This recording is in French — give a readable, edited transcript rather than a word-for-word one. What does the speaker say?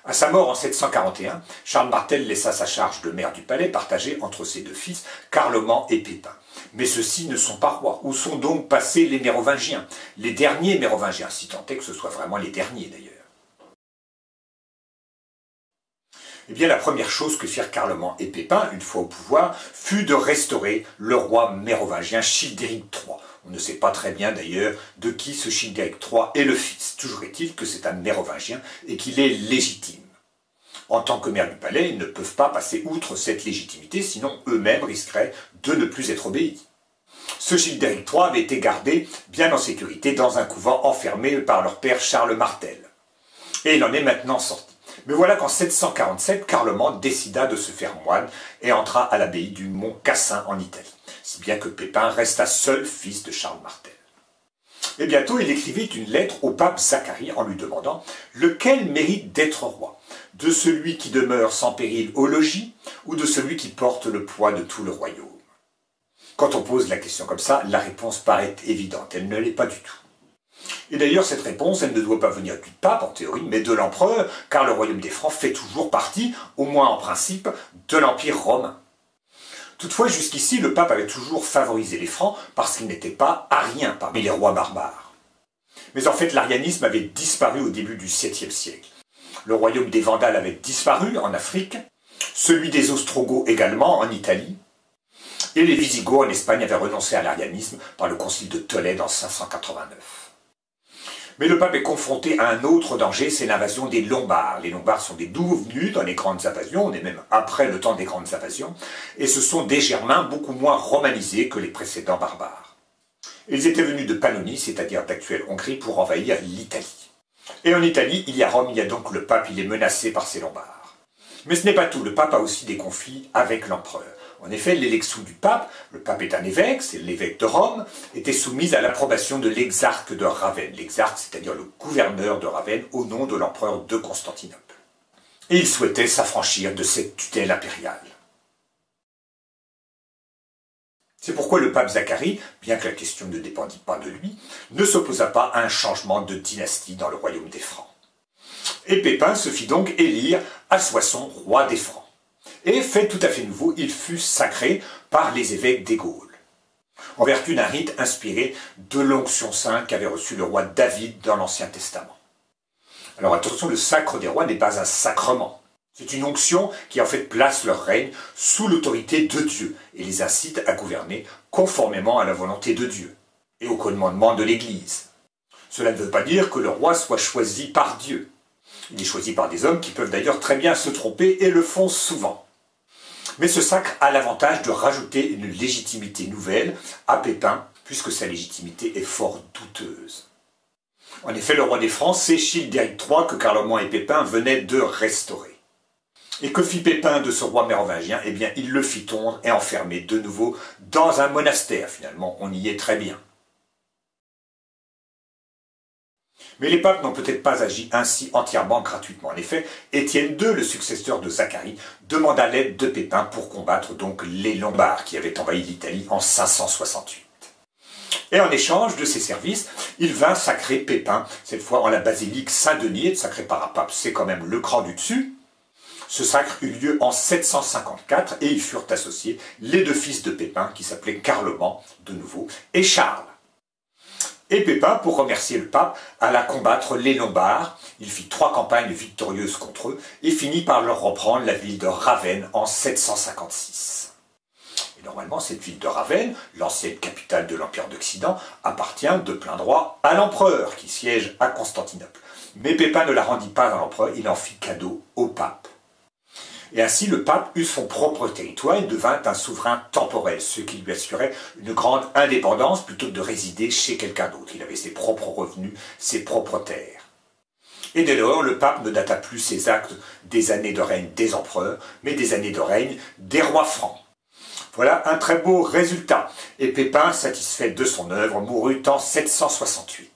À sa mort en 741, Charles Martel laissa sa charge de maire du palais partagée entre ses deux fils, Carloman et Pépin. Mais ceux-ci ne sont pas rois. Où sont donc passés les Mérovingiens? Les derniers Mérovingiens, si tant est que ce soit vraiment les derniers d'ailleurs. Eh bien, la première chose que firent Carloman et Pépin, une fois au pouvoir, fut de restaurer le roi mérovingien Childéric III. On ne sait pas très bien d'ailleurs de qui ce Childéric III est le fils. Toujours est-il que c'est un mérovingien et qu'il est légitime. En tant que maire du palais, ils ne peuvent pas passer outre cette légitimité, sinon eux-mêmes risqueraient de ne plus être obéis. Ce Childéric III avait été gardé bien en sécurité dans un couvent enfermé par leur père Charles Martel. Et il en est maintenant sorti. Mais voilà qu'en 747, Carloman décida de se faire moine et entra à l'abbaye du Mont Cassin en Italie, si bien que Pépin resta seul fils de Charles Martel. Et bientôt, il écrivit une lettre au pape Zacharie en lui demandant « Lequel mérite d'être roi? De celui qui demeure sans péril au logis ou de celui qui porte le poids de tout le royaume ?» Quand on pose la question comme ça, la réponse paraît évidente. Elle ne l'est pas du tout. Et d'ailleurs, cette réponse, elle ne doit pas venir du pape en théorie, mais de l'empereur, car le royaume des Francs fait toujours partie, au moins en principe, de l'Empire romain. Toutefois, jusqu'ici, le pape avait toujours favorisé les Francs parce qu'ils n'étaient pas ariens parmi les rois barbares. Mais en fait, l'arianisme avait disparu au début du 7e siècle. Le royaume des Vandales avait disparu en Afrique, celui des Ostrogoths également en Italie, et les Wisigoths en Espagne avaient renoncé à l'arianisme par le concile de Tolède en 589. Mais le pape est confronté à un autre danger, c'est l'invasion des Lombards. Les Lombards sont des nouveaux venus dans les grandes invasions, on est même après le temps des grandes invasions, et ce sont des Germains beaucoup moins romanisés que les précédents barbares. Ils étaient venus de Pannonie, c'est-à-dire d'actuelle Hongrie, pour envahir l'Italie. Et en Italie, il y a Rome, il y a donc le pape, il est menacé par ces Lombards. Mais ce n'est pas tout, le pape a aussi des conflits avec l'empereur. En effet, l'élection du pape, le pape est un évêque, c'est l'évêque de Rome, était soumise à l'approbation de l'exarque de Ravenne. L'exarque, c'est-à-dire le gouverneur de Ravenne, au nom de l'empereur de Constantinople. Et il souhaitait s'affranchir de cette tutelle impériale. C'est pourquoi le pape Zacharie, bien que la question ne dépendît pas de lui, ne s'opposa pas à un changement de dynastie dans le royaume des Francs. Et Pépin se fit donc élire à Soissons roi des Francs. Et, fait tout à fait nouveau, il fut sacré par les évêques des Gaules, en vertu d'un rite inspiré de l'onction sainte qu'avait reçu le roi David dans l'Ancien Testament. Alors attention, le sacre des rois n'est pas un sacrement. C'est une onction qui en fait place leur règne sous l'autorité de Dieu et les incite à gouverner conformément à la volonté de Dieu et au commandement de l'Église. Cela ne veut pas dire que le roi soit choisi par Dieu. Il est choisi par des hommes qui peuvent d'ailleurs très bien se tromper et le font souvent. Mais ce sacre a l'avantage de rajouter une légitimité nouvelle à Pépin, puisque sa légitimité est fort douteuse. En effet, le roi des Francs, c'est Childéric III que Carloman et Pépin venaient de restaurer. Et que fit Pépin de ce roi mérovingien? Eh bien, il le fit tondre et enfermer de nouveau dans un monastère. Finalement, on y est très bien. Mais les papes n'ont peut-être pas agi ainsi entièrement gratuitement. En effet, Étienne II, le successeur de Zacharie, demanda l'aide de Pépin pour combattre donc les Lombards qui avaient envahi l'Italie en 568. Et en échange de ses services, il vint sacrer Pépin, cette fois en la basilique Saint-Denis, être sacré par un pape, c'est quand même le cran du dessus. Ce sacre eut lieu en 754 et ils furent associés les deux fils de Pépin qui s'appelaient Carloman, de nouveau, et Charles. Et Pépin, pour remercier le pape, alla combattre les Lombards. Il fit 3 campagnes victorieuses contre eux et finit par leur reprendre la ville de Ravenne en 756. Et normalement, cette ville de Ravenne, l'ancienne capitale de l'Empire d'Occident, appartient de plein droit à l'empereur qui siège à Constantinople. Mais Pépin ne la rendit pas à l'empereur, il en fit cadeau au pape. Et ainsi, le pape eut son propre territoire et devint un souverain temporel, ce qui lui assurait une grande indépendance plutôt que de résider chez quelqu'un d'autre. Il avait ses propres revenus, ses propres terres. Et dès lors, le pape ne data plus ses actes des années de règne des empereurs, mais des années de règne des rois francs. Voilà un très beau résultat. Et Pépin, satisfait de son œuvre, mourut en 768.